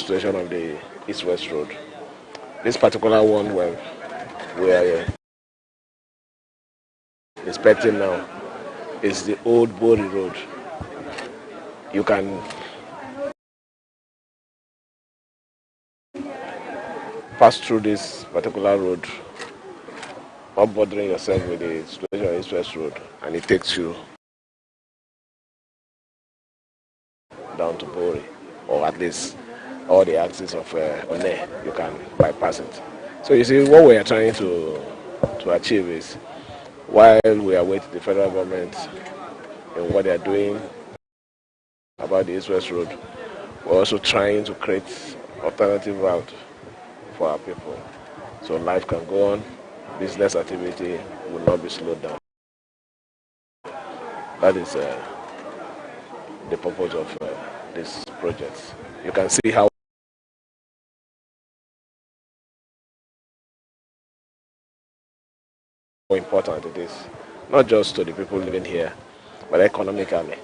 situation of the East-West Road. This particular one we are inspecting now is the old Bori Road. You can pass through this particular road, not bothering yourself with the situation of East-West Road, and it takes you down to Bori, or at least all the axes of One, you can bypass it. So you see, what we are trying to achieve is, while we await the federal government in what they are doing about the East-West Road, we're also trying to create alternative route for our people, so life can go on, business activity will not be slowed down. That is the purpose of this project. You can see how important it is, not just to the people living here, but economically.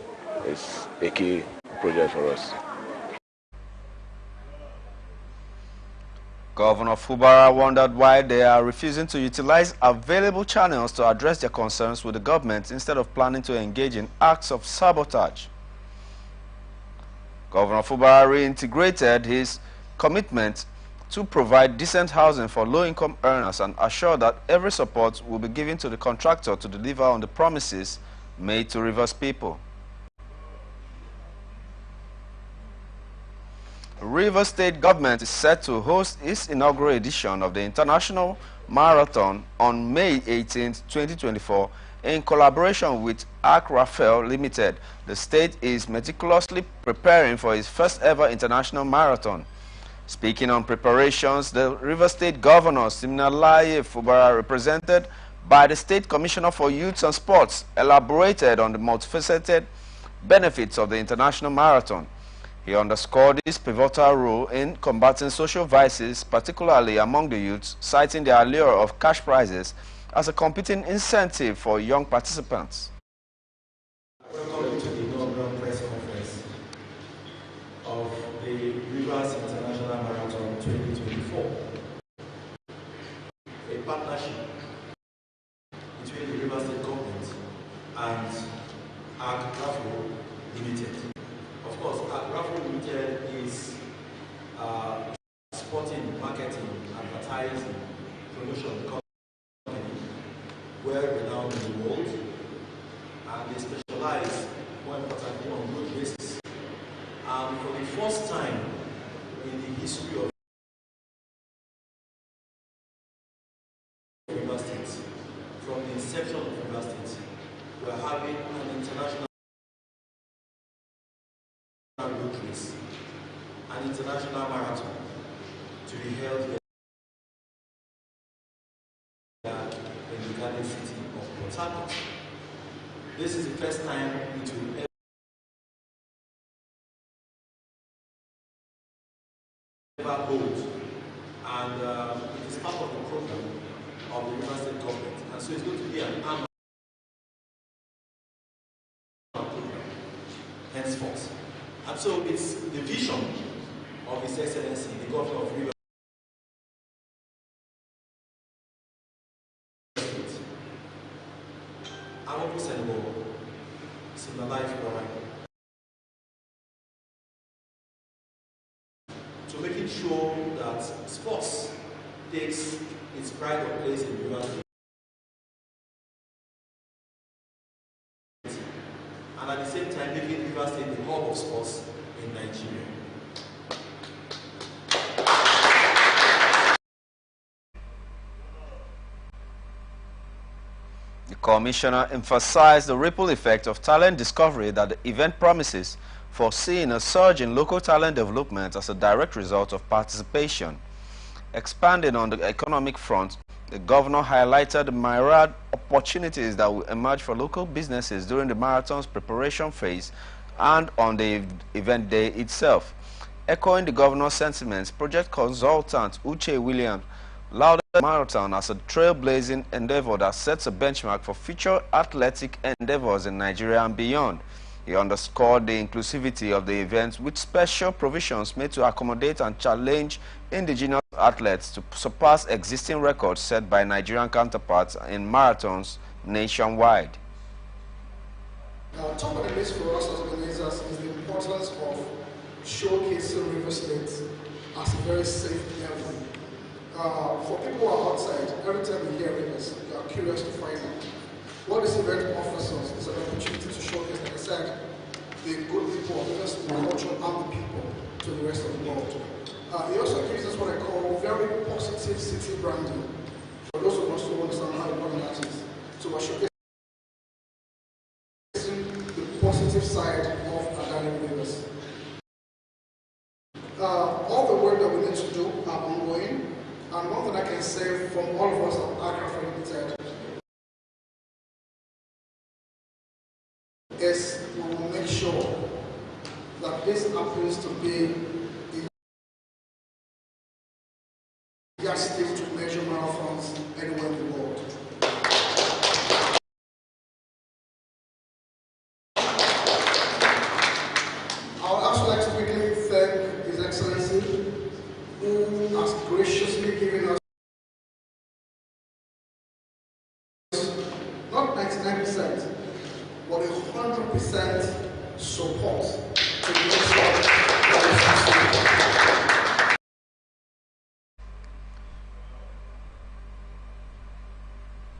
It's a key project for us. Governor Fubara wondered why they are refusing to utilize available channels to address their concerns with the government instead of planning to engage in acts of sabotage. Governor Fubara reintegrated his commitment to provide decent housing for low-income earners and assured that every support will be given to the contractor to deliver on the promises made to Rivers people. Rivers State government is set to host its inaugural edition of the International Marathon on May 18, 2024, in collaboration with Arc Rafael Limited. The state is meticulously preparing for its first ever international marathon. Speaking on preparations, the Rivers State Governor Siminalayi Fubara, represented by the State Commissioner for Youth and Sports, elaborated on the multifaceted benefits of the international marathon. He underscored his pivotal role in combating social vices, particularly among the youths, citing the allure of cash prizes as a competing incentive for young participants. Welcome to the inaugural press conference of the Rivers International Marathon 2024, a partnership between the Rivers State government and Arc Rafael Limited. Of course, Arc Rafael Limited is sporting, marketing, advertising, promotion company, well renowned in the world, and they specialize, more importantly, on road races. And for the first time in the history of Rivers State, from the inception of Rivers State, we are having an international road race, an international marathon to be held here in the Garden City of Port Harcourt. This is the first time it will ever hold, and it is part of the program of the Rivers State government, and so it's going to be an annual program henceforth. And so it's the vision of His Excellency, the Governor of Rivers State, Honorable Senator Siminalayi Fubara, to making sure that sports takes its pride of place in Rivers State, and at the same time making Rivers State the hub of sports in Nigeria. The commissioner emphasized the ripple effect of talent discovery that the event promises, foreseeing a surge in local talent development as a direct result of participation. Expanding on the economic front, the governor highlighted the myriad opportunities that will emerge for local businesses during the marathon's preparation phase and on the event day itself. Echoing the governor's sentiments, project consultant Uche Williams lauded the marathon as a trailblazing endeavor that sets a benchmark for future athletic endeavors in Nigeria and beyond. He underscored the inclusivity of the event with special provisions made to accommodate and challenge indigenous athletes to surpass existing records set by Nigerian counterparts in marathons nationwide. Top of the list for us as organizers is the importance of showcasing River State as a very safe area. For people who are outside, every time you hear Rivers, you are curious to find out. What this event offers us is an opportunity to showcase, like I said, the good people of Rivers, the culture, and the people to the rest of the world. It also gives us what I call very positive city branding. For those of us who understand how important that is. So we're showcasing the positive side of Adani Rivers. All the work that we need to do are ongoing, and one thing I can say from all of us at Accra Limited is we will make sure that this happens to be a yardstick to measure marathons anywhere in the world. I would also like to quickly thank His Excellency, who has graciously given us not 99%, but 100% support to make sure that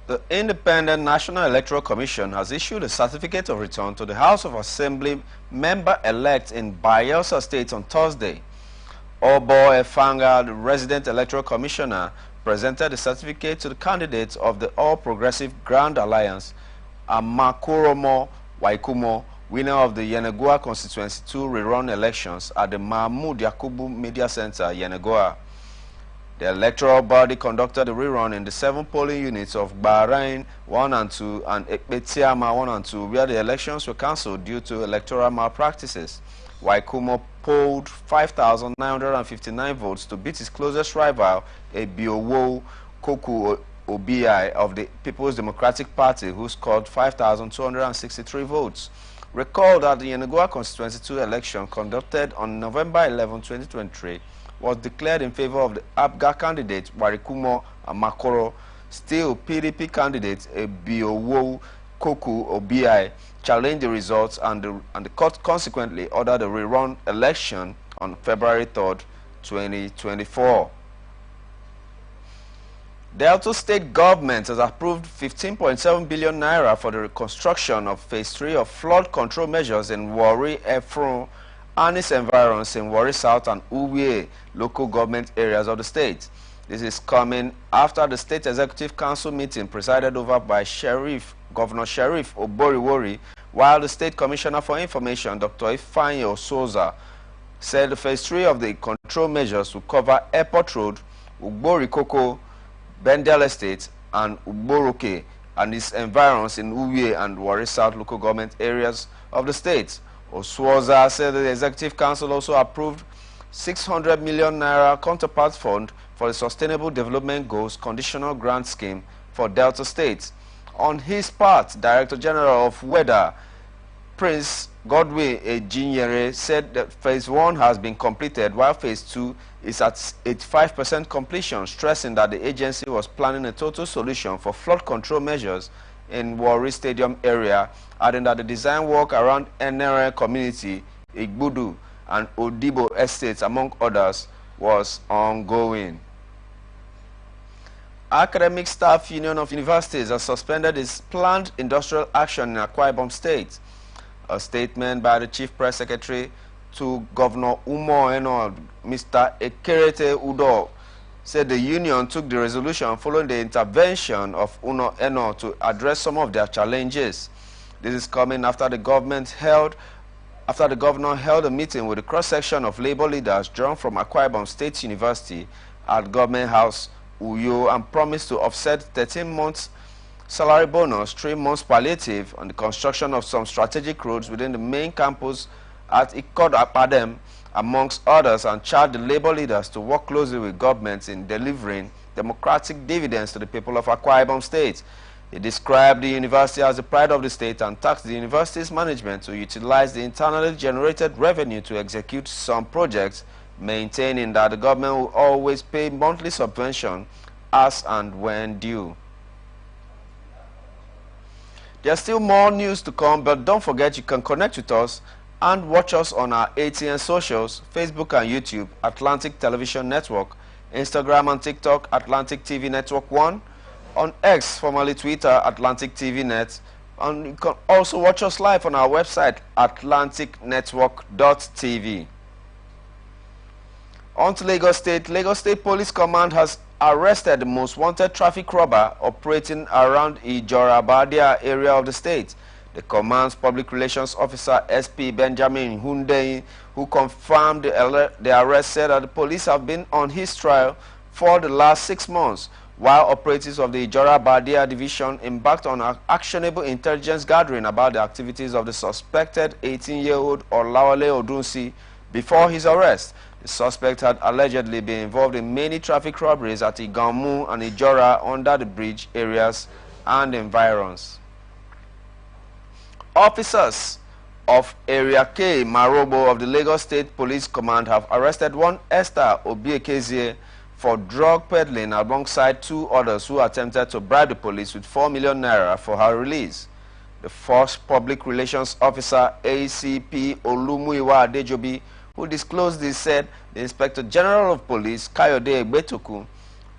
The Independent National Electoral Commission has issued a certificate of return to the House of Assembly member-elect in Bayelsa State on Thursday. Obo Efanga, the resident electoral commissioner, presented the certificate to the candidates of the All Progressive Grand Alliance, Amakoromo Waikumo, winner of the Yenagoa Constituency 2 rerun elections at the Mahmoud Yakubu Media Center, Yenagoa. The electoral body conducted the rerun in the 7 polling units of Bahrain 1 and 2 and Ekpetiama 1 and 2, where the elections were cancelled due to electoral malpractices. Waikumo polled 5,959 votes to beat his closest rival, Ebiowo Koku Obi of the People's Democratic Party, who scored 5,263 votes. Recall that the Yenagoa Constituency 2 election conducted on November 11, 2023 was declared in favor of the APGA candidate Warikumo Amakoro. Still, PDP candidate Ebiowo Koku Obi challenged the results, and the court consequently ordered a rerun election on February 3rd, 2024. Delta State government has approved 15.7 billion naira for the reconstruction of phase 3 of flood control measures in Warri, Efron, and its environs in Warri South and Uwie local government areas of the state. This is coming after the State Executive Council meeting presided over by Governor Sheriff Oboriwori, while the State Commissioner for Information, Dr. Ifeanyi Osoza, said the phase 3 of the control measures will cover Airport Road, Ugborikoko, Bendel Estate, and Ugboroke and its environs in Uwie and Warri South local government areas of the state. Osoza said the Executive Council also approved 600 million naira counterpart fund for the Sustainable Development Goals Conditional Grant Scheme for Delta State. On his part, Director General of Weather, Prince Godwin Ejinyere, said that phase 1 has been completed while phase 2 is at 85% completion, stressing that the agency was planning a total solution for flood control measures in Warri Stadium area, adding that the design work around NRA community, Igbudu, and Odibo estates, among others, was ongoing. Academic Staff Union of Universities has suspended its planned industrial action in Akwa Ibom State. A statement by the Chief Press Secretary to Governor Umo Eno, Mr. Ekerete Udo, said the union took the resolution following the intervention of Uno Eno to address some of their challenges. This is coming after the governor held a meeting with a cross-section of labor leaders drawn from Akwa Ibom State University at Government House, Uyo, and promised to offset 13 months salary bonus, 3 months palliative, on the construction of some strategic roads within the main campus at Ikod Apadem, amongst others, and charged the labor leaders to work closely with governments in delivering democratic dividends to the people of Akwa Ibom State. He described the university as the pride of the state and tasked the university's management to utilize the internally generated revenue to execute some projects, maintaining that the government will always pay monthly subvention as and when due. There's still more news to come, but don't forget you can connect with us and watch us on our ATN socials, Facebook and YouTube, Atlantic Television Network, Instagram and TikTok, Atlantic TV Network 1, on X, formerly Twitter, Atlantic TV Net, and you can also watch us live on our website, atlanticnetwork.tv. On to Lagos State. Lagos State Police Command has arrested the most wanted traffic robber operating around Ijorabadia area of the state. The command's public relations officer, SP Benjamin Hundeyin, who confirmed the arrest, said that the police have been on his trial for the last 6 months, while operatives of the Ijorabadia division embarked on an actionable intelligence gathering about the activities of the suspected 18-year-old Olawale Odunsi before his arrest. The suspect had allegedly been involved in many traffic robberies at Igamu and Ijora under the bridge areas and environs. Officers of Area K Marobo of the Lagos State Police Command have arrested one Esther Obiekezie for drug peddling alongside 2 others who attempted to bribe the police with 4 million naira for her release. The first public relations officer, ACP Olumuyiwa Adejobi, who disclosed this, said the Inspector General of Police, Kayode Egbetoku,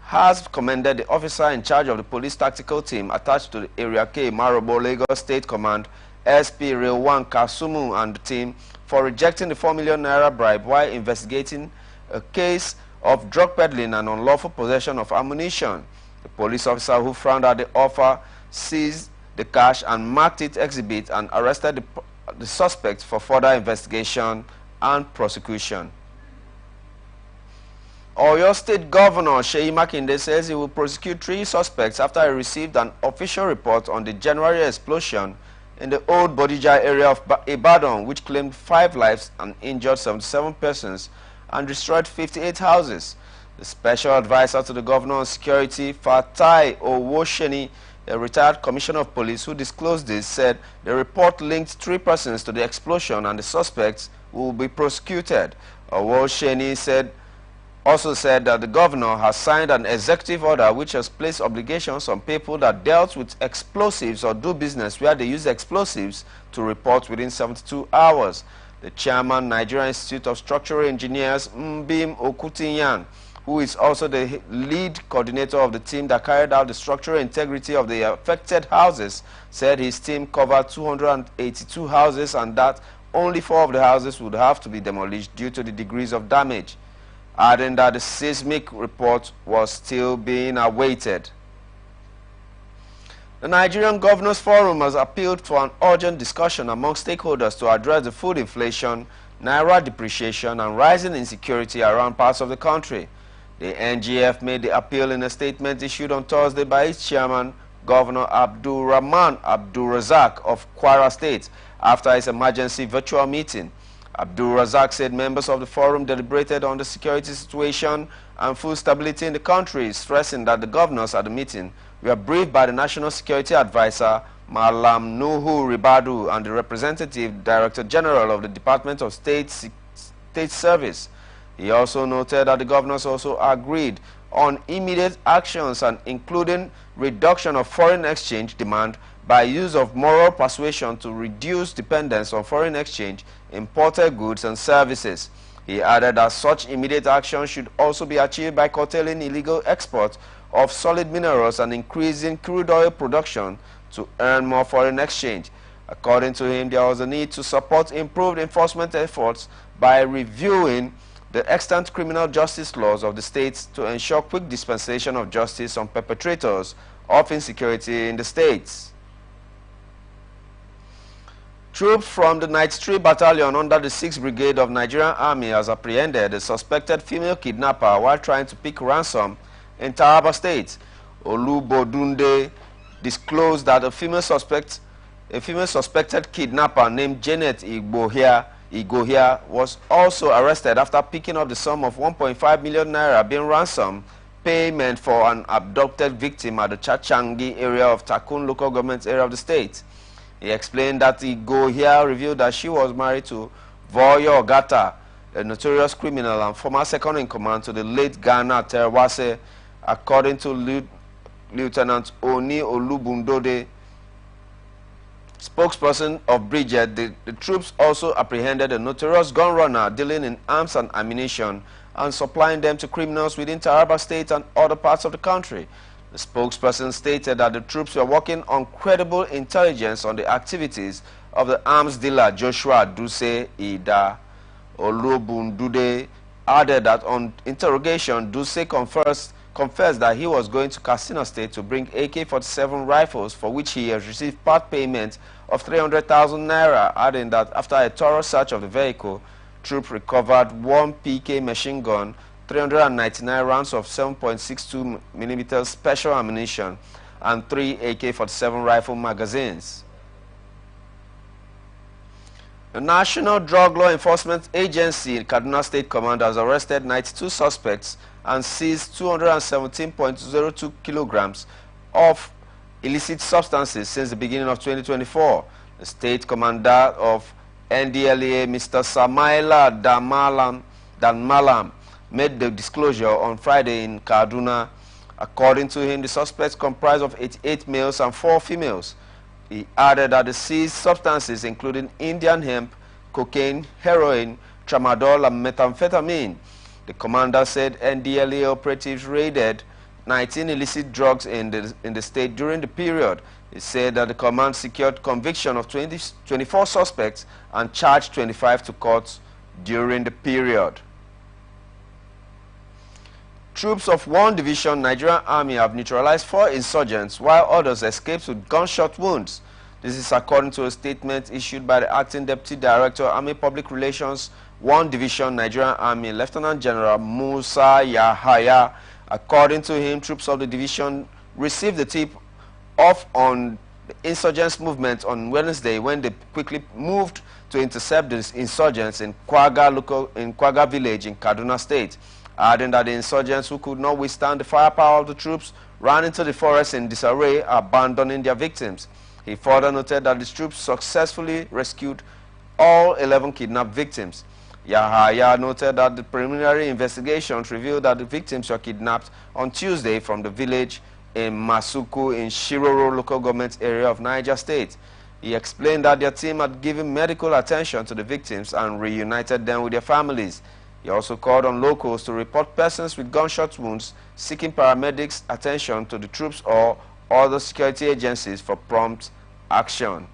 has commended the officer in charge of the police tactical team attached to the Area K Marobo Lagos State Command, SP Rewan Kasumu, and the team for rejecting the 4 million naira bribe while investigating a case of drug peddling and unlawful possession of ammunition. The police officer who frowned at the offer seized the cash and marked it exhibit and arrested the suspect for further investigation and prosecution. Oyo State Governor Seyi Makinde says he will prosecute 3 suspects after he received an official report on the January explosion in the old Bodija area of Ibadan, which claimed 5 lives and injured 77 persons and destroyed 58 houses. The special advisor to the governor on security, Fatai Owosheni, a retired commissioner of police who disclosed this, said the report linked 3 persons to the explosion and the suspects will be prosecuted. Owosheni also said that the governor has signed an executive order which has placed obligations on people that dealt with explosives or do business where they use explosives to report within 72 hours. The chairman, Nigerian Institute of Structural Engineers, Mbim Okutinyan, who is also the lead coordinator of the team that carried out the structural integrity of the affected houses, said his team covered 282 houses and that only 4 of the houses would have to be demolished due to the degrees of damage, adding that the seismic report was still being awaited. The Nigerian Governors Forum has appealed for an urgent discussion among stakeholders to address the food inflation, naira depreciation, and rising insecurity around parts of the country. The NGF made the appeal in a statement issued on Thursday by its chairman, Governor Abdul Rahman Abdul Razak of Kwara State, after his emergency virtual meeting. Abdul Razak said members of the forum deliberated on the security situation and food stability in the country, stressing that the governors at the meeting were briefed by the National Security Advisor, Malam Nuhu Ribadu, and the Representative Director General of the Department of State Service. He also noted that the governors also agreed on immediate actions and including reduction of foreign exchange demand by use of moral persuasion to reduce dependence on foreign exchange, imported goods and services. He added that such immediate action should also be achieved by curtailing illegal export of solid minerals and increasing crude oil production to earn more foreign exchange. According to him, there was a need to support improved enforcement efforts by reviewing the extant criminal justice laws of the states to ensure quick dispensation of justice on perpetrators of insecurity in the states. Troops from the 93 Battalion under the 6th Brigade of Nigerian Army has apprehended a suspected female kidnapper while trying to pick ransom in Taraba State. Olubodunde disclosed that a female suspected kidnapper named Janet Igohia was also arrested after picking up the sum of 1.5 million naira being ransomed payment for an abducted victim at the Chachangi area of Takun local government area of the state. He explained that Igo here revealed that she was married to Voyo Ogata, a notorious criminal and former second-in-command to the late Ghana Terwase. According to Lieutenant Oni Olubundode, spokesperson of Bridget, the troops also apprehended a notorious gun runner dealing in arms and ammunition and supplying them to criminals within Taraba State and other parts of the country. The spokesperson stated that the troops were working on credible intelligence on the activities of the arms dealer Joshua Duse Ida. Olubundude added that on interrogation, Duse confessed that he was going to Katsina State to bring AK-47 rifles, for which he has received part payment of 300,000 naira, adding that after a thorough search of the vehicle, troops recovered one PK machine gun, 399 rounds of 7.62 mm special ammunition, and 3 AK-47 rifle magazines. The National Drug Law Enforcement Agency, Kaduna State Command, has arrested 92 suspects and seized 217.02 kilograms of illicit substances since the beginning of 2024. The State Commander of NDLEA, Mr. Samaila Danmalam, made the disclosure on Friday in Kaduna. According to him, the suspects comprise of 88 males and 4 females. He added that the seized substances including Indian hemp, cocaine, heroin, tramadol, and methamphetamine. The commander said NDLEA operatives raided 19 illicit drugs in the state during the period. He said that the command secured conviction of 24 suspects and charged 25 to court during the period. Troops of 1 Division Nigerian Army have neutralized 4 insurgents while others escaped with gunshot wounds. This is according to a statement issued by the Acting Deputy Director, Army Public Relations, 1 Division Nigerian Army, Lieutenant General Musa Yahaya. According to him, troops of the division received the tip off on the insurgents' movement on Wednesday when they quickly moved to intercept the insurgents in Kwaga village in Kaduna State, adding that the insurgents who could not withstand the firepower of the troops ran into the forest in disarray, abandoning their victims. He further noted that the troops successfully rescued all 11 kidnapped victims. Yahaya noted that the preliminary investigations revealed that the victims were kidnapped on Tuesday from the village in Masuku in Shiroro local government area of Niger State. He explained that their team had given medical attention to the victims and reunited them with their families. He also called on locals to report persons with gunshot wounds seeking paramedics' attention to the troops or other security agencies for prompt action.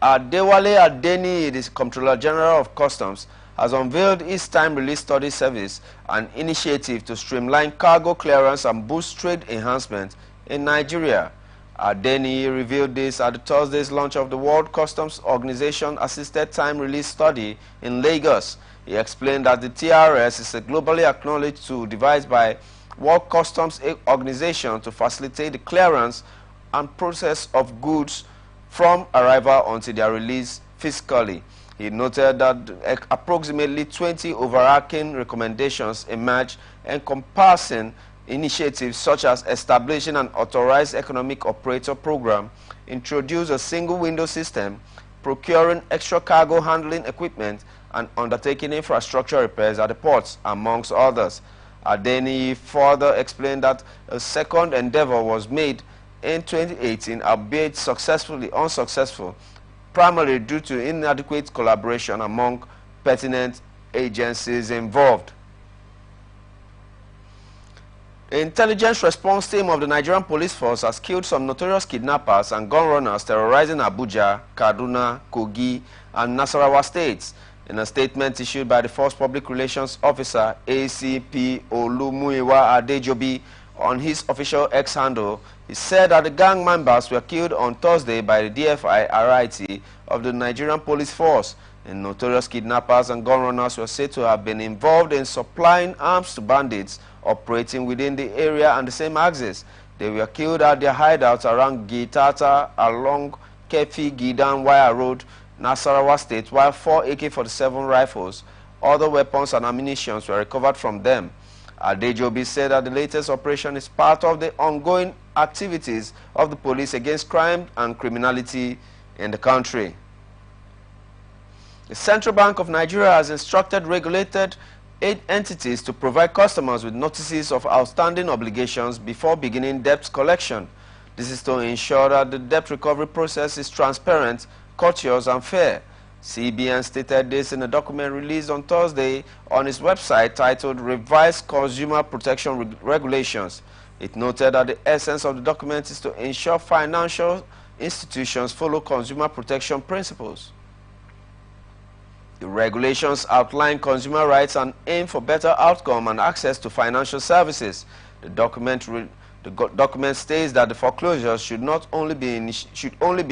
Adewale Adeni, the Comptroller General of Customs, has unveiled his time release study service, an initiative to streamline cargo clearance and boost trade enhancement in Nigeria. Adeni revealed this at the Thursday's launch of the World Customs Organization Assisted Time Release Study in Lagos. He explained that the TRS is a globally acknowledged tool devised by World Customs Organization to facilitate the clearance and process of goods from arrival until their release fiscally. He noted that approximately 20 overarching recommendations emerged encompassing initiatives such as establishing an authorized economic operator program, introduce a single window system, procuring extra cargo handling equipment, and undertaking infrastructure repairs at the ports, amongst others. Adeni further explained that a second endeavor was made in 2018, albeit unsuccessful, primarily due to inadequate collaboration among pertinent agencies involved. The intelligence response team of the Nigerian police force has killed some notorious kidnappers and gun runners terrorizing Abuja, Kaduna, Kogi, and Nasarawa states. In a statement issued by the Force Public Relations Officer, ACP Olumuyiwa Adejobi, on his official X handle, he said that the gang members were killed on Thursday by the DFI RIT of the Nigerian police force. And notorious kidnappers and gun runners were said to have been involved in supplying arms to bandits operating within the area and the same axis. They were killed at their hideouts around Gitata along Kefi Gidan Wire Road, Nasarawa State, while 4 AK-47 rifles, other weapons and ammunition were recovered from them. Adejobi said that the latest operation is part of the ongoing activities of the police against crime and criminality in the country. The Central Bank of Nigeria has instructed regulated aid entities to provide customers with notices of outstanding obligations before beginning debt collection. This is to ensure that the debt recovery process is transparent, courteous and fair. CBN stated this in a document released on Thursday on its website titled Revised Consumer Protection Regulations. It noted that the essence of the document is to ensure financial institutions follow consumer protection principles. The regulations outline consumer rights and aim for better outcome and access to financial services. The document states that the foreclosure should only be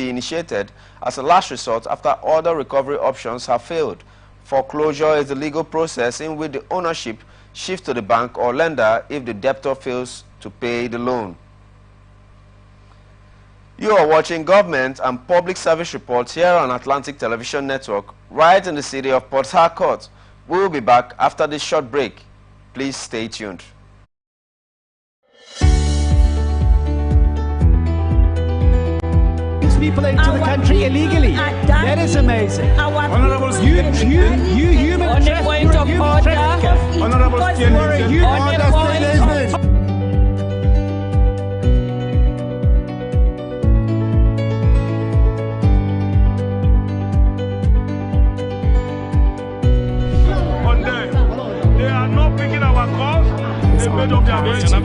initiated as a last resort after other recovery options have failed. Foreclosure is the legal process in which the ownership shifts to the bank or lender if the debtor fails to pay the loan. You are watching government and public service reports here on Atlantic Television Network, right in the city of Port Harcourt. We will be back after this short break. Please stay tuned. People into the country illegally. That is amazing. Honorable you human on the point of order. Honorable They are not picking our calls. They made up their minds. So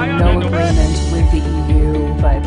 no agreement with the EU, but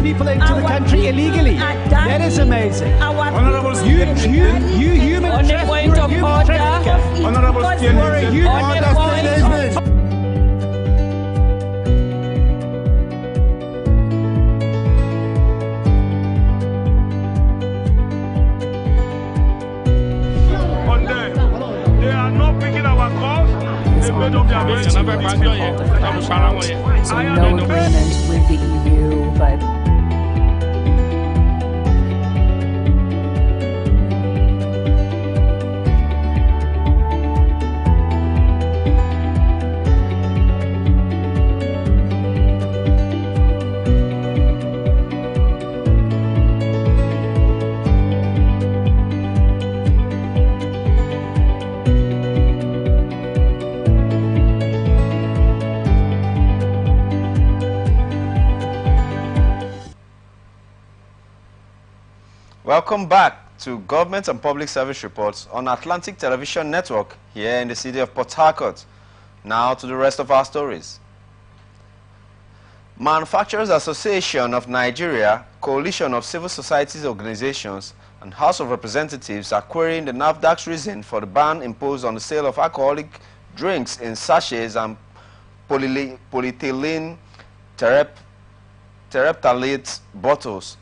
people into the country illegally. That is amazing. Honorable you human on the point of order. Honorable They are not picking our calls. They made up their minds. So no agreement with the EU, but Welcome back to Government and Public Service Reports on Atlantic Television Network here in the city of Port Harcourt. Now to the rest of our stories. Manufacturers Association of Nigeria, Coalition of Civil Societies Organizations, and House of Representatives are querying the NAFDAC's reason for the ban imposed on the sale of alcoholic drinks in sachets and polyethylene terephthalate bottles,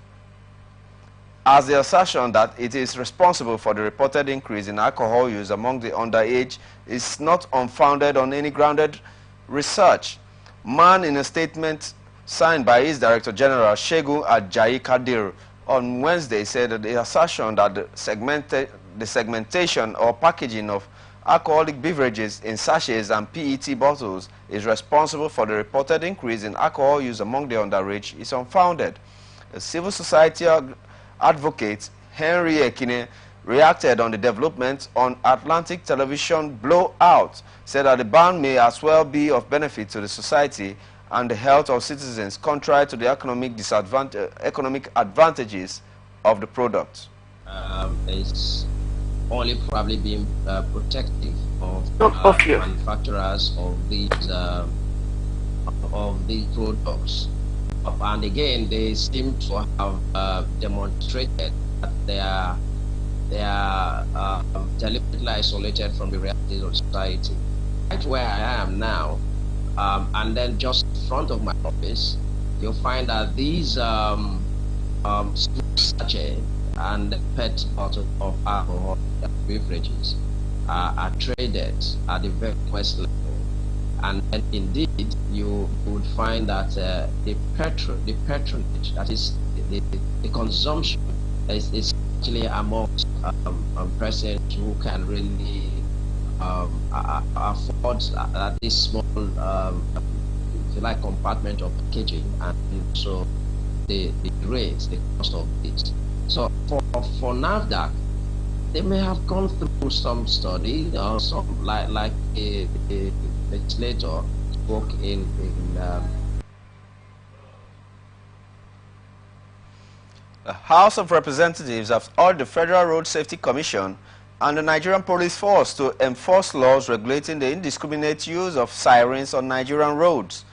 as the assertion that it is responsible for the reported increase in alcohol use among the underage is not unfounded on any grounded research. MAN, in a statement signed by his Director General Shegun Ajayi Kadir on Wednesday, said that the assertion that the segmentation or packaging of alcoholic beverages in sachets and PET bottles is responsible for the reported increase in alcohol use among the underage is unfounded. A civil society advocate, Henry Ekine, reacted on the development on Atlantic Television Blowout, said that the ban may as well be of benefit to the society and the health of citizens, contrary to the economic advantages of the product. It's only probably being protective of manufacturers of these products. And again, they seem to have demonstrated that they are deliberately isolated from the realities of society. Right where I am now, and then just in front of my office, you'll find that these sachet and PET bottles of alcohol beverages are traded at the very lowest level. And indeed, you would find that the patronage, that is the consumption, is actually amongst persons who can really afford this small, if you like, compartment of packaging, and so the rates, the cost of it. So for NAFDAC, they may have gone through some study or some like a legislator spoke in The House of Representatives have urged the Federal Road Safety Commission and the Nigerian Police Force to enforce laws regulating the indiscriminate use of sirens on Nigerian roads.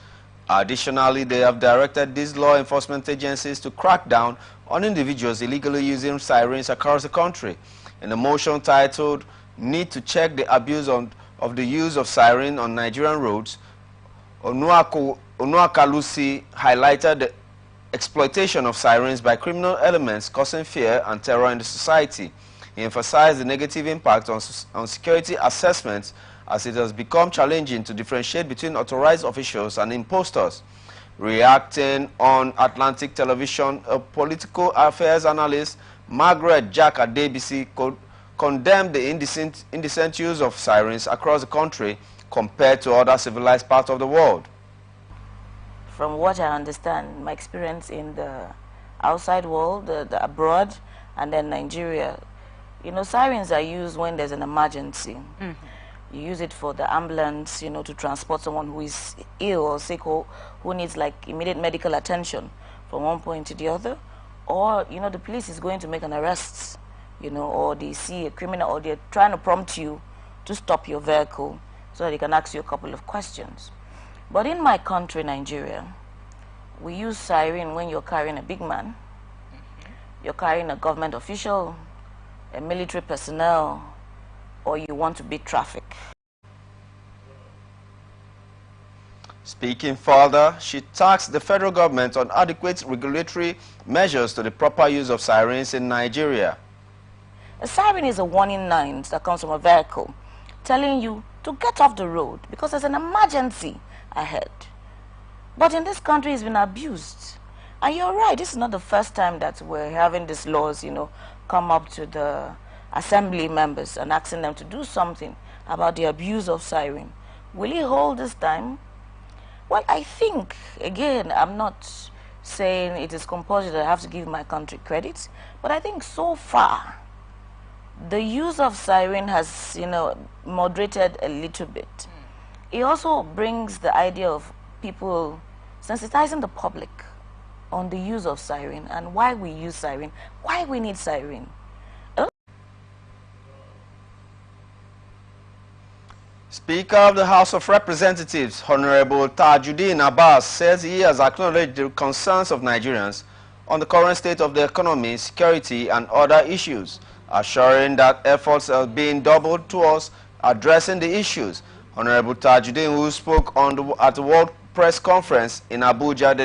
Additionally, they have directed these law enforcement agencies to crack down on individuals illegally using sirens across the country. In a motion titled "Need to Check the Abuse of the Use of Siren on Nigerian Roads," Onuakalusi highlighted the exploitation of sirens by criminal elements causing fear and terror in the society. He emphasized the negative impact on security assessments, as it has become challenging to differentiate between authorized officials and impostors. Reacting on Atlantic Television, a political affairs analyst, Margaret Jack Adebisi, condemned the indecent use of sirens across the country compared to other civilized parts of the world. From what I understand, my experience in the outside world, the abroad, and then Nigeria, sirens are used when there's an emergency. You use it for the ambulance, to transport someone who is ill or sick or who needs like immediate medical attention from one point to the other. Or, the police is going to make an arrest, or they see a criminal, or they're trying to prompt you to stop your vehicle so that they can ask you a couple of questions. But in my country, Nigeria, we use siren when you're carrying a big man, you're carrying a government official, a military personnel, or you want to beat traffic. Speaking further, she tasked the federal government on adequate regulatory measures to the proper use of sirens in Nigeria. A siren is a warning line that comes from a vehicle telling you to get off the road because there's an emergency ahead. But in this country, it's been abused. And you're right, this is not the first time that we're having these laws, come up to the assembly members and asking them to do something about the abuse of siren. Will it hold this time? Well, I think, again, I'm not saying it is compulsory that I have to give my country credit, but I think so far, the use of siren has, moderated a little bit. It also brings the idea of people sensitizing the public on the use of siren and why we use siren, why we need siren. Speaker of the House of Representatives, Honorable Tajuddin Abbas, says he has acknowledged the concerns of Nigerians on the current state of the economy, security, and other issues, assuring that efforts are being doubled towards addressing the issues. Honorable Tajuddin, who spoke at the World Press Conference in Abuja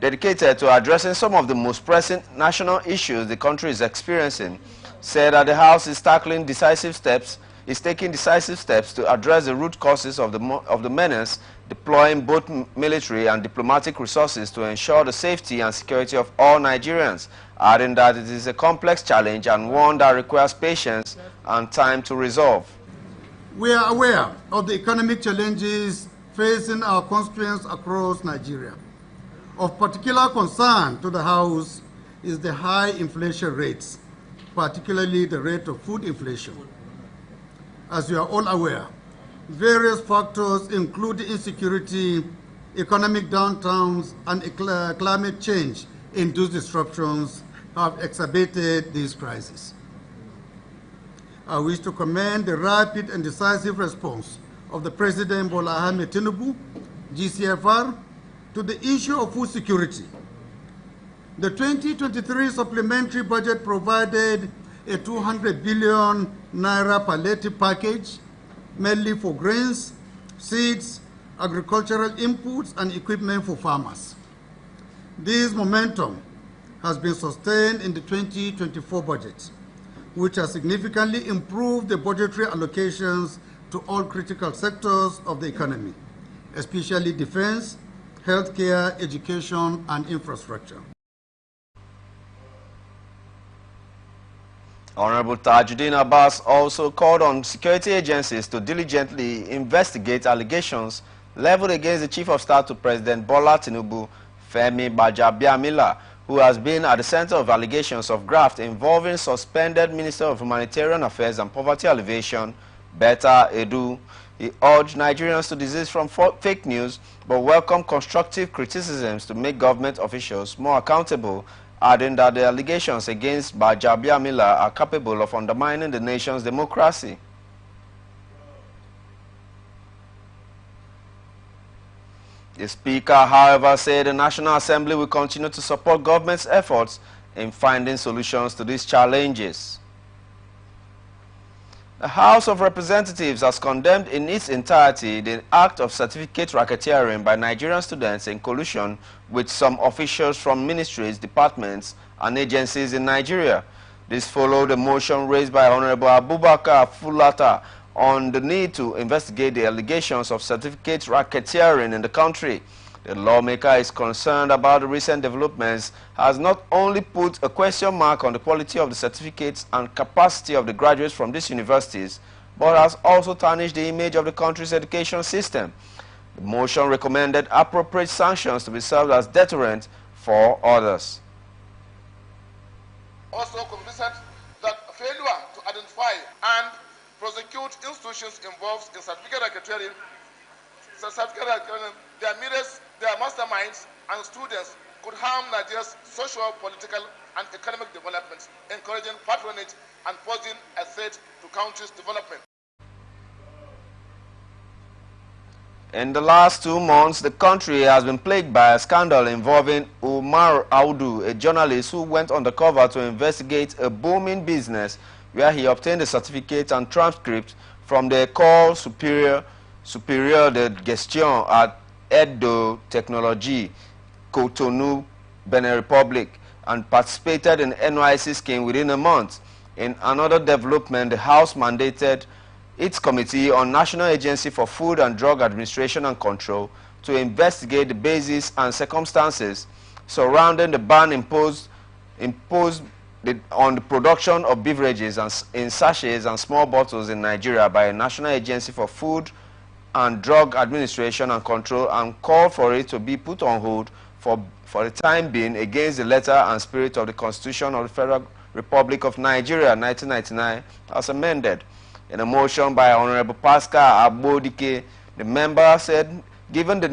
dedicated to addressing some of the most pressing national issues the country is experiencing, said that the House is taking decisive steps to address the root causes of the menace, deploying both military and diplomatic resources to ensure the safety and security of all Nigerians, adding that it is a complex challenge and one that requires patience and time to resolve. We are aware of the economic challenges facing our constituents across Nigeria. Of particular concern to the House is the high inflation rates, particularly the rate of food inflation. As you are all aware, various factors including insecurity, economic downtowns, and climate change-induced disruptions have exacerbated this crisis. I wish to commend the rapid and decisive response of the President Bola Ahmed Tinubu, GCFR, to the issue of food security. The 2023 supplementary budget provided a 200 billion naira palliative package, mainly for grains, seeds, agricultural inputs, and equipment for farmers. This momentum has been sustained in the 2024 budget, which has significantly improved the budgetary allocations to all critical sectors of the economy, especially defense, healthcare, education, and infrastructure. Honorable Tajuddin Abbas also called on security agencies to diligently investigate allegations leveled against the Chief of Staff to President Bola Tinubu, Femi Gbajabiamila, who has been at the center of allegations of graft involving suspended Minister of Humanitarian Affairs and Poverty Alleviation, Betta Edu. He urged Nigerians to desist from fake news but welcome constructive criticisms to make government officials more accountable, adding that the allegations against Gbajabiamila are capable of undermining the nation's democracy. The Speaker, however, said the National Assembly will continue to support government's efforts in finding solutions to these challenges. The House of Representatives has condemned in its entirety the act of certificate racketeering by Nigerian students in collusion with some officials from ministries, departments, and agencies in Nigeria. This followed a motion raised by Honorable Abubakar Fulata on the need to investigate the allegations of certificate racketeering in the country. The lawmaker is concerned about the recent developments, has not only put a question mark on the quality of the certificates and capacity of the graduates from these universities, but has also tarnished the image of the country's education system. The motion recommended appropriate sanctions to be served as deterrent for others. Also cognizant that failure to identify and prosecute institutions involved in certificate racketeering, their leaders, their masterminds, and students could harm Nigeria's social, political, and economic development, encouraging patronage and posing a threat to country's development. In the last 2 months, the country has been plagued by a scandal involving Umar Audu, a journalist who went undercover to investigate a booming business where he obtained a certificate and transcript from the École Supérieure de Gestion at Edo Technology, Cotonou, Benin Republic, and participated in the NYC scheme within a month. In another development, the House mandated its Committee on National Agency for Food and Drug Administration and Control to investigate the basis and circumstances surrounding the ban imposed on the production of beverages in sachets and small bottles in Nigeria by a National Agency for Food and Drug Administration and Control, and called for it to be put on hold for the time being against the letter and spirit of the Constitution of the Federal Republic of Nigeria 1999 as amended. In a motion by Honorable Pascal Abodike, the member said, given the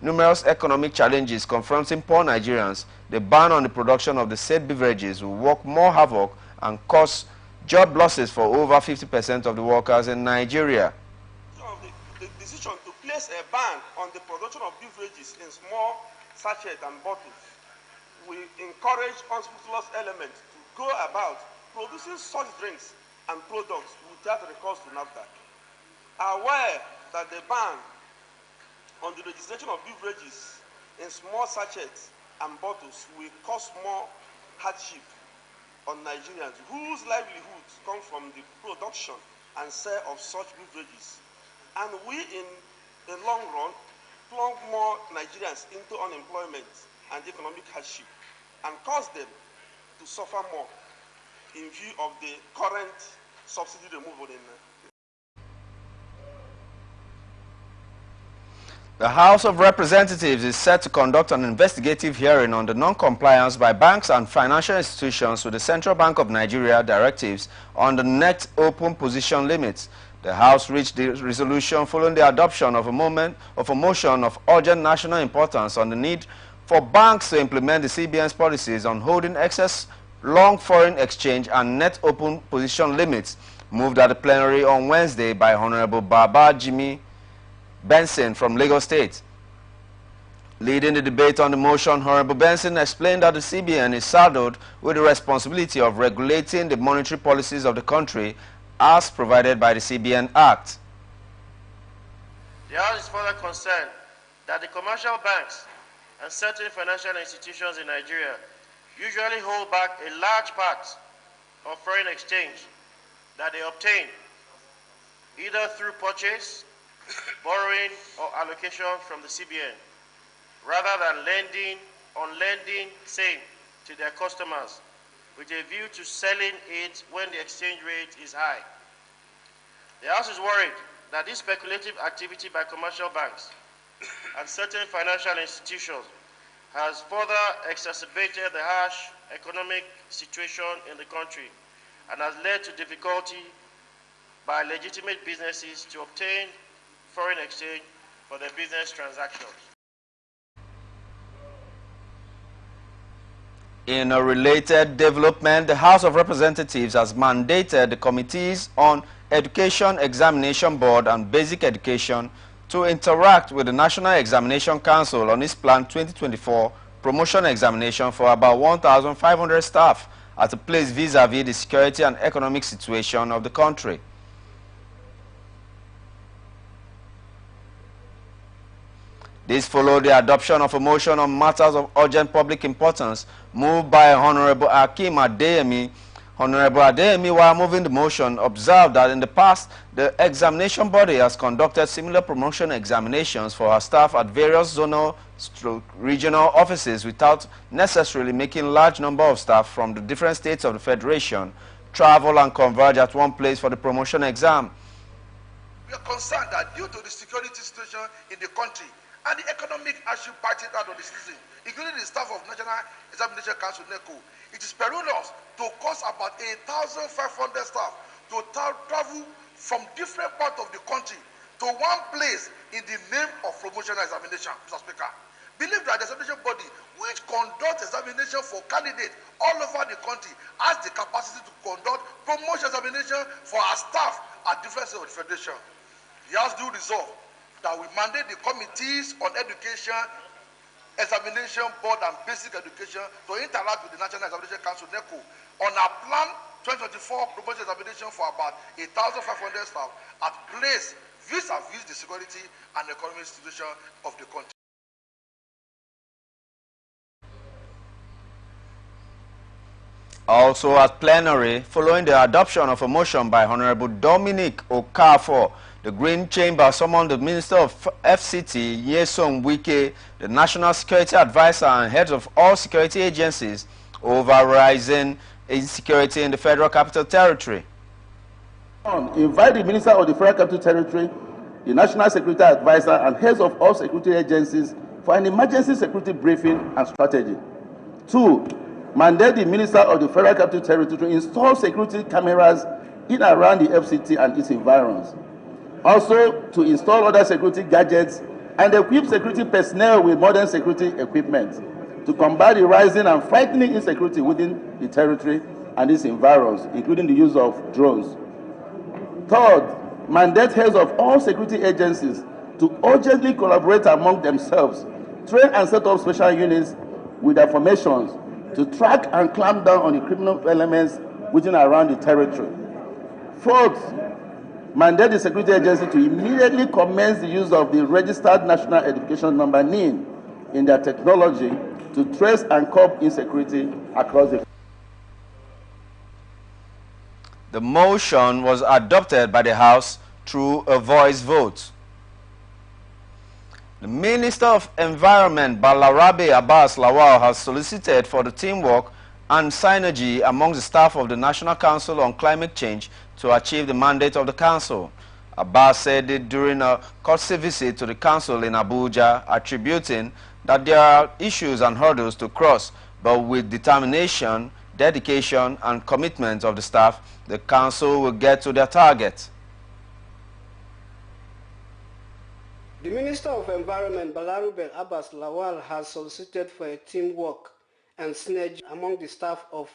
numerous economic challenges confronting poor Nigerians, the ban on the production of the said beverages will work more havoc and cause job losses for over 50% of the workers in Nigeria. The decision to place a ban on the production of beverages in small sachets and bottles will encourage unscrupulous elements to go about producing such drinks and products without recourse to NAFDAC. Aware that the ban on the registration of beverages in small sachets and bottles will cause more hardship on Nigerians whose livelihoods come from the production and sale of such beverages, and we in the long run plunge more Nigerians into unemployment and economic hardship and cause them to suffer more in view of the current subsidy removal in The House of Representatives is set to conduct an investigative hearing on the non-compliance by banks and financial institutions with the Central Bank of Nigeria directives on the net open position limits. The House reached the resolution following the adoption of a motion of urgent national importance on the need for banks to implement the CBN's policies on holding excess long foreign exchange and net open position limits, moved at the plenary on Wednesday by Honorable Baba Jimmy Benson from Lagos State. Leading the debate on the motion, Honorable Benson explained that the CBN is saddled with the responsibility of regulating the monetary policies of the country as provided by the CBN Act. The House is further concerned that the commercial banks and certain financial institutions in Nigeria usually hold back a large part of foreign exchange that they obtain either through purchase, borrowing, or allocation from the CBN, rather than lending same to their customers with a view to selling it when the exchange rate is high. The House is worried that this speculative activity by commercial banks and certain financial institutions has further exacerbated the harsh economic situation in the country and has led to difficulty by legitimate businesses to obtain foreign exchange for their business transactions. In a related development, the House of Representatives has mandated the Committees on Education, Examination Board and Basic Education to interact with the National Examination Council on its planned 2024 promotion examination for about 1,500 staff at a place vis-à-vis the security and economic situation of the country. This followed the adoption of a motion on matters of urgent public importance moved by Honorable Akim Adeyemi. Honorable Adeyemi, while moving the motion, observed that in the past, the examination body has conducted similar promotion examinations for our staff at various zonal regional offices without necessarily making large number of staff from the different states of the Federation travel and converge at one place for the promotion exam. We are concerned that due to the security situation in the country, and the economic hardship biting out of the citizen, including the staff of National Examination Council, NECO, it is perilous to cost about 1,500 staff to travel from different parts of the country to one place in the name of promotion examination, Mr. Speaker. Believe that the examination body, which conducts examination for candidates all over the country, has the capacity to conduct promotion examination for our staff at different states of the Federation. He has due resolve that we mandate the Committees on Education, Examination Board and Basic Education to interact with the National Examination Council, NECO, on our plan 2024 promotion examination for about 1,500 staff at place vis-à-vis the security and economic situation of the country. Also at plenary, following the adoption of a motion by Honorable Dominic Okafor, the Green Chamber summoned the Minister of FCT, Nyesom Wike, the National Security Advisor and heads of all security agencies over rising insecurity in the Federal Capital Territory. Invite the Minister of the Federal Capital Territory, the National Security Advisor and heads of all security agencies for an emergency security briefing and strategy. 2. Mandate the Minister of the Federal Capital Territory to install security cameras in and around the FCT and its environs. Also, to install other security gadgets and equip security personnel with modern security equipment to combat the rising and frightening insecurity within the territory and its environs, including the use of drones. Third, mandate heads of all security agencies to urgently collaborate among themselves, train and set up special units with their formations to track and clamp down on the criminal elements within and around the territory. Fourth, mandate the security agency to immediately commence the use of the Registered National Identification Number (NIN) in their technology to trace and curb insecurity across the. The motion was adopted by the House through a voice vote. The Minister of Environment, Balarabe Abbas Lawal, has solicited for the teamwork and synergy amongst the staff of the National Council on Climate Change to achieve the mandate of the Council. Abbas said it during a courtesy visit to the Council in Abuja, attributing that there are issues and hurdles to cross, but with determination, dedication, and commitment of the staff, the Council will get to their target. The Minister of Environment, Balarabe Abbas Lawal, has solicited for a teamwork and synergy among the staff of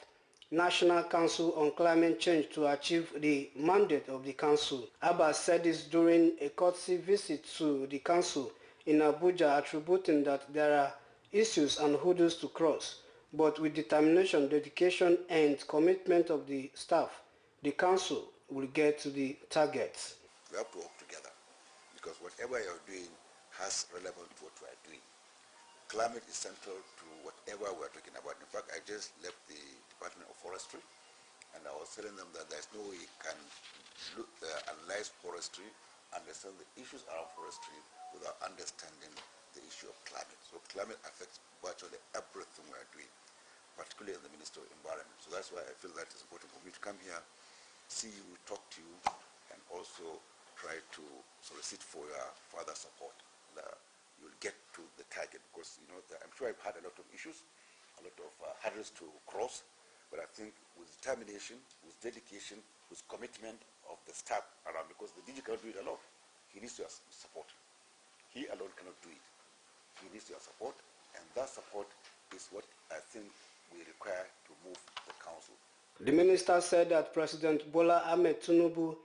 National Council on Climate Change to achieve the mandate of the Council. Abbas said this during a courtesy visit to the Council in Abuja, attributing that there are issues and hurdles to cross, but with determination, dedication, and commitment of the staff, the Council will get to the targets. We have to work together, because whatever you're doing has relevance to what we are doing. Climate is central to whatever we're talking about. In fact, I just left the Department of Forestry, and I was telling them that there's no way you can analyze forestry, understand the issues around forestry without understanding the issue of climate. So climate affects virtually everything we're doing, particularly in the Ministry of Environment. So that's why I feel that it's important for me to come here, see you, talk to you, and also try to solicit for your further support. You'll get to the target, because you know I'm sure I've had a lot of issues, a lot of hurdles to cross, but I think with determination, with dedication, with commitment of the staff around, because the DG cannot do it alone. He needs your support. He alone cannot do it. He needs your support, and that support is what I think we require to move the council. The minister said that President Bola Ahmed Tinubu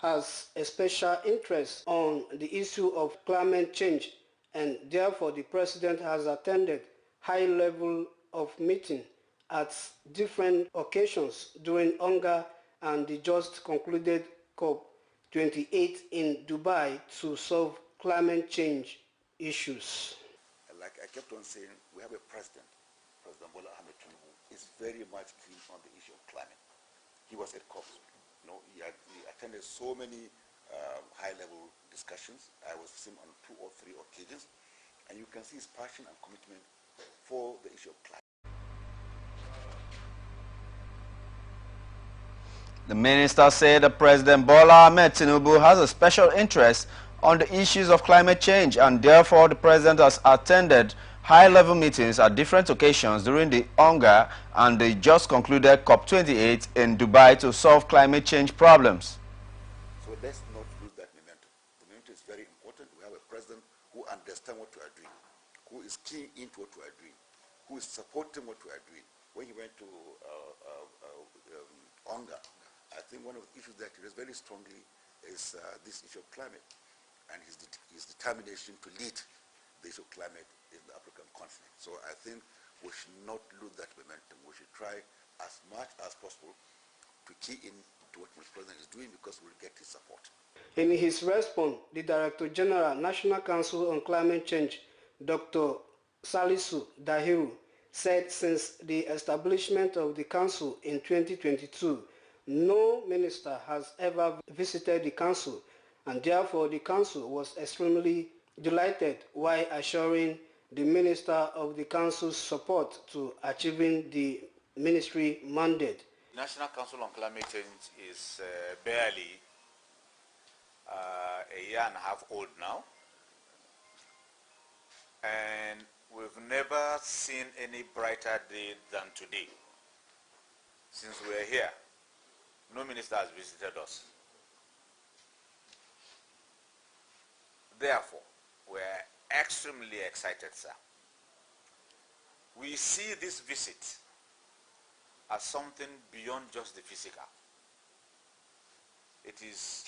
has a special interest on the issue of climate change, and therefore the president has attended high level of meeting at different occasions during UNGA and the just concluded COP28 in Dubai to solve climate change issues. Like I kept on saying, we have a president, President Bola Ahmed Tinubu, is very much keen on the issue of climate. He was at COP. You know, he attended so many high-level discussions. I was with him on 2 or 3 occasions, and you can see his passion and commitment for the issue of climate. The minister said that President Bola Ahmed Tinubu has a special interest on the issues of climate change, and therefore the president has attended high-level meetings at different occasions during the UNGA and the just concluded COP28 in Dubai to solve climate change problems. So let's not lose that momentum. The momentum is very important. We have a president who understands what we are doing, who is keen into what we are doing, who is supporting what we are doing. When he went to UNGA, I think one of the issues that he raised very strongly is this issue of climate, and his determination to lead the issue of climate in the African continent. So I think we should not lose that momentum. We should try as much as possible to key in to what the president is doing, because we'll get his support. In his response, the Director General, National Council on Climate Change, Dr. Salisu Dahiru, said since the establishment of the Council in 2022, no minister has ever visited the Council, and therefore the Council was extremely delighted while assuring the Minister of the Council's support to achieving the ministry mandate. The National Council on Climate Change is barely a year and a half old now, and we've never seen any brighter day than today. Since we're here, no minister has visited us. Therefore, we're extremely excited, sir. We see this visit as something beyond just the physical. It is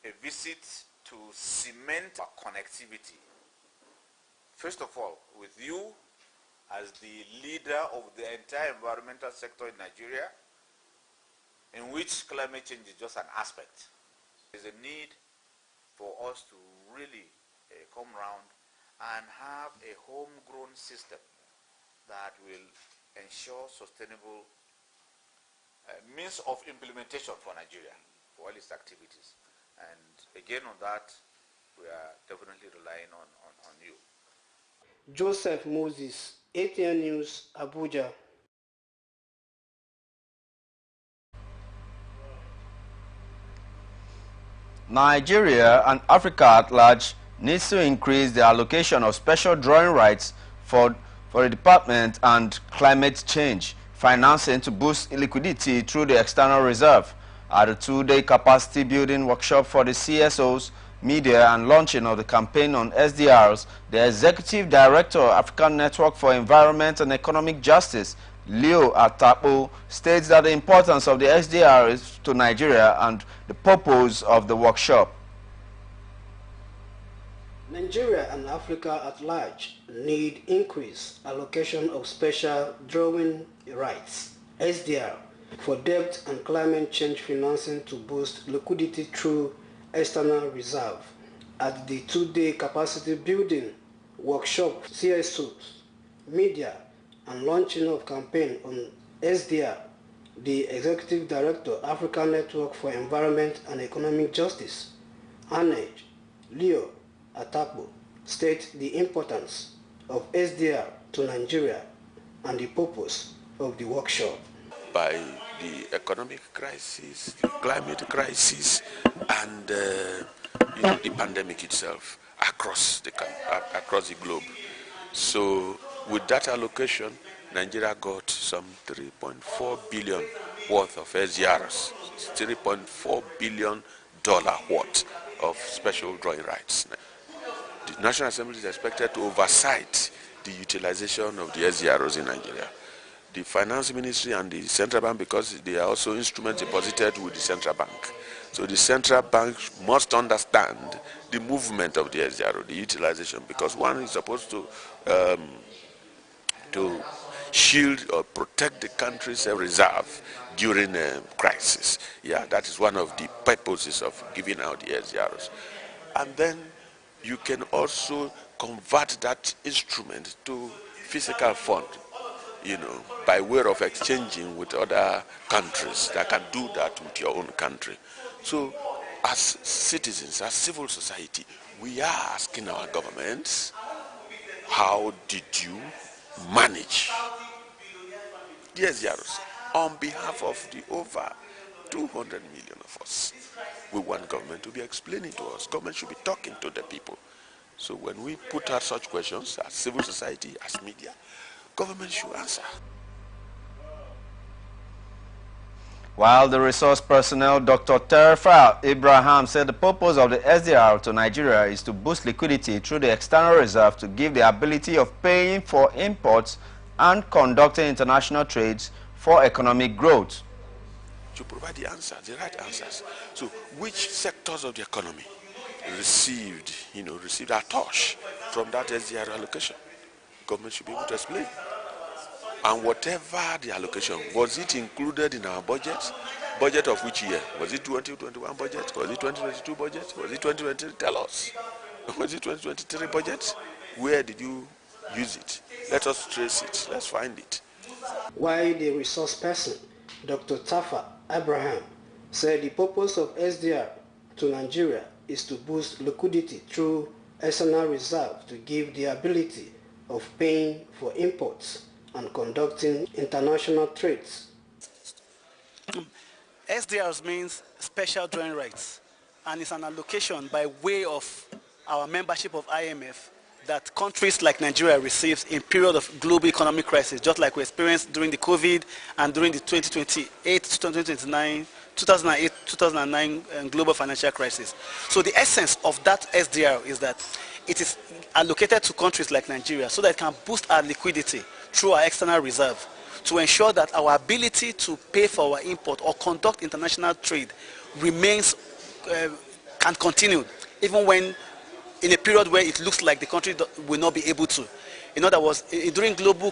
a visit to cement our connectivity. First of all, with you as the leader of the entire environmental sector in Nigeria, in which climate change is just an aspect. There's a need for us to really come round and have a homegrown system that will ensure sustainable means of implementation for Nigeria, for all its activities. And again on that, we are definitely relying on you. Joseph Moses, ATN News, Abuja. Nigeria and Africa at large needs to increase the allocation of special drawing rights for the department and climate change financing to boost liquidity through the external reserve. At a two-day capacity building workshop for the CSOs, media and launching of the campaign on SDRs, the Executive Director of African Network for Environment and Economic Justice, Leo Atapo, states that the importance of the SDRs to Nigeria and the purpose of the workshop. Nigeria and Africa at large need increased allocation of special drawing rights, SDR, for debt and climate change financing to boost liquidity through external reserve. At the two-day capacity building workshop, CSOs, media, and launching of campaign on SDR, the Executive Director, African Network for Environment and Economic Justice, ANEJ, Leo Atapo, states the importance of SDR to Nigeria and the purpose of the workshop. By the economic crisis, the climate crisis, and the pandemic itself across the globe. So with that allocation, Nigeria got some 3.4 billion worth of SDRs, $3.4 billion worth of special drawing rights. The National Assembly is expected to oversight the utilization of the SDRs in Nigeria. The Finance Ministry and the Central Bank, because they are also instruments deposited with the Central Bank. So the Central Bank must understand the movement of the SDR, the utilization, because one is supposed to shield or protect the country's reserve during a crisis. Yeah, that is one of the purposes of giving out the SDRs. And then you can also convert that instrument to physical fund, by way of exchanging with other countries that can do that with your own country. So as citizens, as civil society, we are asking our governments, how did you manage the SDRs on behalf of the over 200 million of us? We want government to be explaining to us. Government should be talking to the people. So when we put out such questions as civil society, as media, government should answer. While the resource personnel, Dr. Terfa Abraham, said the purpose of the SDR to Nigeria is to boost liquidity through the external reserve to give the ability of paying for imports and conducting international trades for economic growth. To provide the answers, the right answers. So which sectors of the economy received a touch from that SDR allocation? Government should be able to explain. And whatever the allocation, was it included in our budget? Budget of which year? Was it 2021 budget? Was it 2022 budget? Was it 2023? Tell us. Was it 2023 budget? Where did you use it? Let us trace it. Let's find it. While the resource person, Dr. Tafa Abraham, said the purpose of SDR to Nigeria is to boost liquidity through external reserve to give the ability of paying for imports and conducting international trades. SDRs means special drawing rights, and it's an allocation by way of our membership of IMF that countries like Nigeria receives in period of global economic crisis, just like we experienced during the COVID and during the 2028 to 2029 2008-2009 global financial crisis. So the essence of that SDR is that it is allocated to countries like Nigeria so that it can boost our liquidity through our external reserve to ensure that our ability to pay for our import or conduct international trade remains, can continue, even when in a period where it looks like the country will not be able to. In other words, during global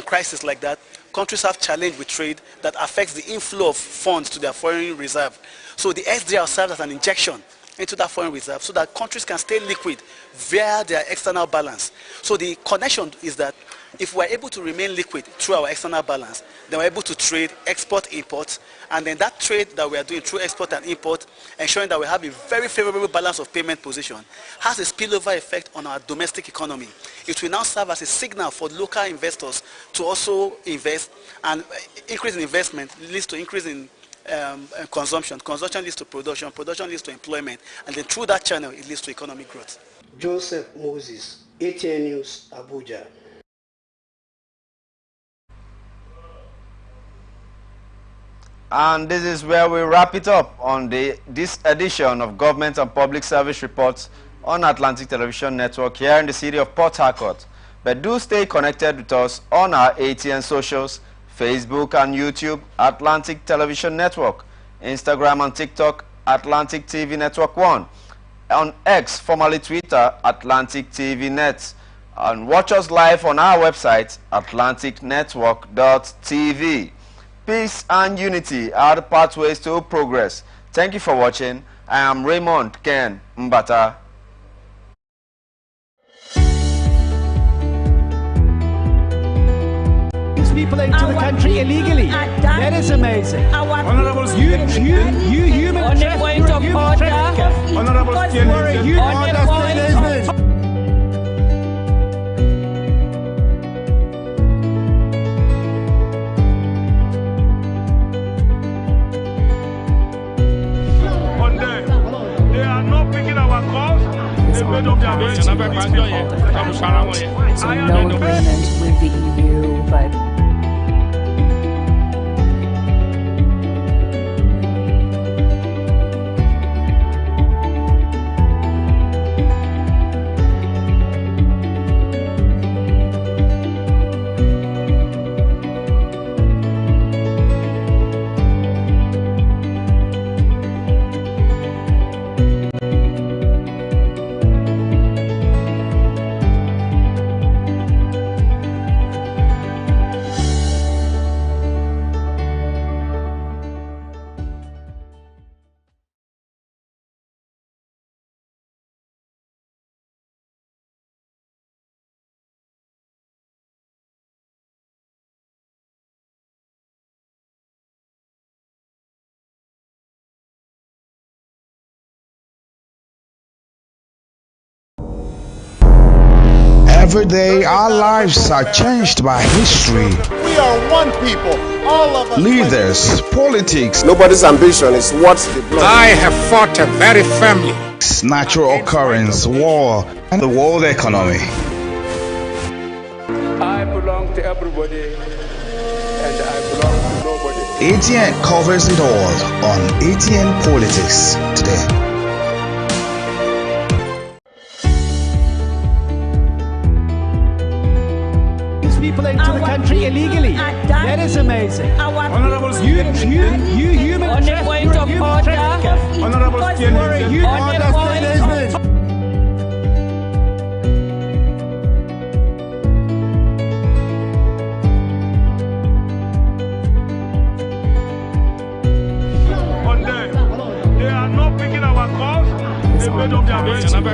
crisis like that, countries have challenge with trade that affects the inflow of funds to their foreign reserve. So the SDR serves as an injection into that foreign reserve so that countries can stay liquid via their external balance. So the connection is that if we're able to remain liquid through our external balance, then we're able to trade, export, import, and then that trade that we are doing through export and import, ensuring that we have a very favorable balance of payment position, has a spillover effect on our domestic economy. It will now serve as a signal for local investors to also invest, and increase in investment leads to increase in consumption. Consumption leads to production. Production leads to employment. And then through that channel, it leads to economic growth. Joseph Moses, ATN News, Abuja. And this is where we wrap it up on this edition of Government and Public Service Reports on Atlantic Television Network here in the city of Port Harcourt. But do stay connected with us on our ATN socials, Facebook and YouTube, Atlantic Television Network, Instagram and TikTok, Atlantic TV Network 1, on X, formerly Twitter, Atlantic TV Net, and watch us live on our website, atlanticnetwork.tv. Peace and unity are the pathways to progress. Thank you for watching. I am Raymond Ken Mbata. People into the country illegally. That is amazing. Honorable you human trafficker. Honorable they are not picking our calls. They made up their minds. So no agreement with the EU, but Every day, our lives are changed by history. We are one people, all of us. Leaders, politics. Nobody's ambition is what's the blood. I have fought a very firmly. Natural occurrence, war, and the world economy. I belong to everybody, and I belong to nobody. ATN covers it all on ATN Politics today. People into the country illegally. That is amazing. Honorable you human trafficker. Honorable they are not picking our calls. They made up their minds. So no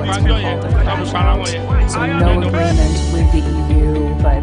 agreement with the EU, but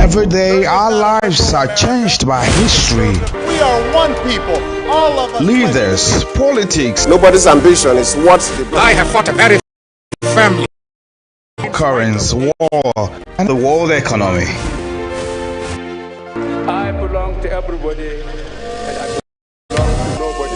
Every day our lives are changed by history. We are one people, all of us. Leaders, politics. Nobody's ambition is what I have fought a very family. Currents, war, and the world economy. I belong to everybody.